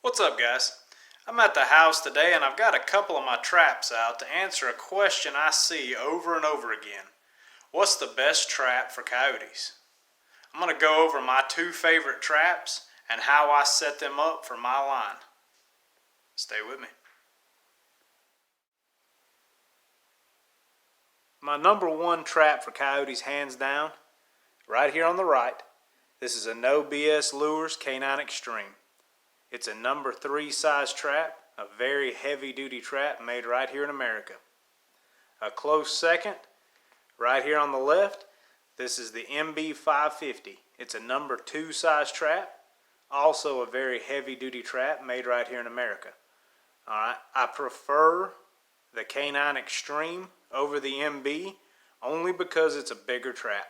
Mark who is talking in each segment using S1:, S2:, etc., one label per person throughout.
S1: What's up, guys? I'm at the house today and I've got a couple of my traps out to answer a question I see over and over again. What's the best trap for coyotes? I'm going to go over my two favorite traps and how I set them up for my line. Stay with me. My number one trap for coyotes, hands down, right here on the right. This is a No BS Lures K9 Extreme. It's a number 3 size trap, a very heavy duty trap made right here in America. A close second, right here on the left, this is the MB550. It's a number 2 size trap, also a very heavy duty trap made right here in America. Alright, I prefer the K9 Extreme over the MB only because it's a bigger trap.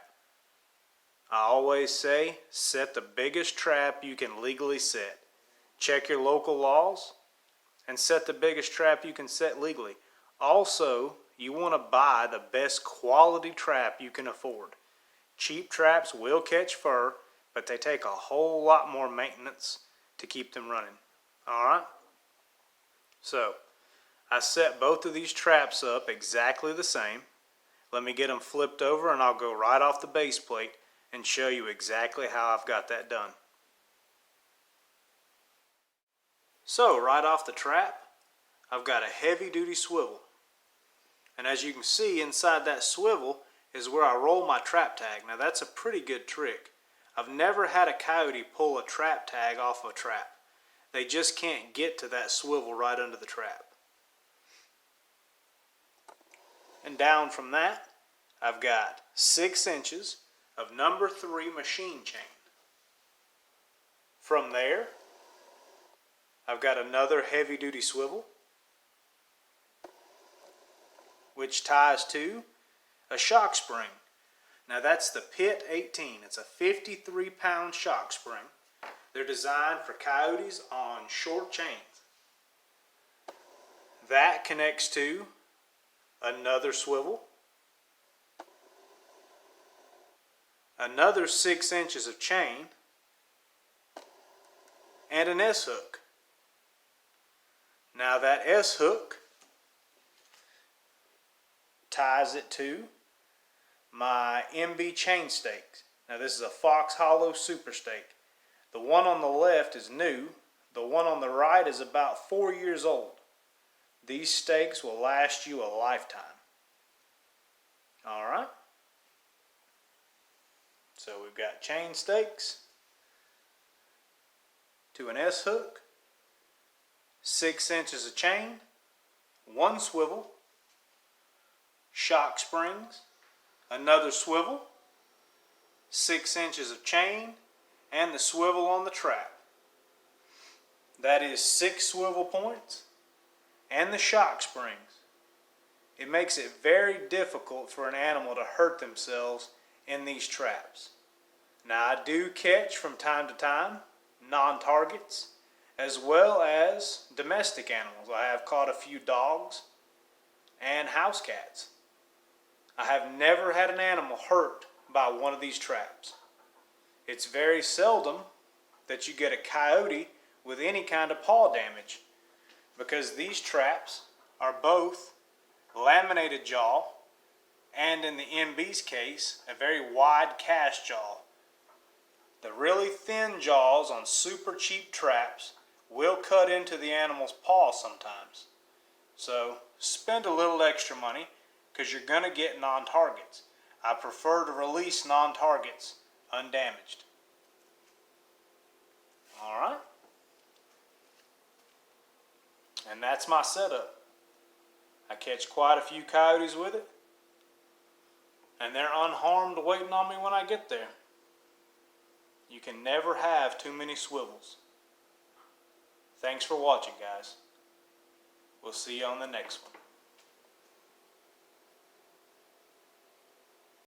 S1: I always say, set the biggest trap you can legally set. Check your local laws and set the biggest trap you can set legally. Also, you want to buy the best quality trap you can afford. Cheap traps will catch fur, but they take a whole lot more maintenance to keep them running. Alright? So, I set both of these traps up exactly the same. Let me get them flipped over and I'll go right off the base plate and show you exactly how I've got that done. So, right off the trap, I've got a heavy duty swivel. And as you can see, inside that swivel is where I roll my trap tag. Now that's a pretty good trick. I've never had a coyote pull a trap tag off a trap. They just can't get to that swivel right under the trap. And down from that, I've got 6 inches of number 3 machine chain. From there, I've got another heavy duty swivel, which ties to a shock spring. Now that's the Pit 18. It's a 53-pound shock spring. They're designed for coyotes on short chains. That connects to another swivel, another 6 inches of chain, and an S-hook. Now that S-hook ties it to my MB chain stakes. Now this is a Fox Hollow Super Stake. The one on the left is new. The one on the right is about 4 years old. These stakes will last you a lifetime. Alright? So we've got chain stakes to an S-hook, 6 inches of chain, 1 swivel, shock springs, another swivel, 6 inches of chain, and the swivel on the trap. That is 6 swivel points and the shock springs. It makes it very difficult for an animal to hurt themselves in these traps. Now I do catch from time to time non-targets as well as domestic animals. I have caught a few dogs and house cats. I have never had an animal hurt by one of these traps. It's very seldom that you get a coyote with any kind of paw damage because these traps are both laminated jaw and, in the MB's case, a very wide cast jaw. The really thin jaws on super cheap traps will cut into the animal's paw sometimes. So spend a little extra money because you're going to get non-targets. I prefer to release non-targets undamaged. Alright? And that's my setup. I catch quite a few coyotes with it, and they're unharmed waiting on me when I get there. You can never have too many swivels. Thanks for watching, guys. We'll see you on the next one.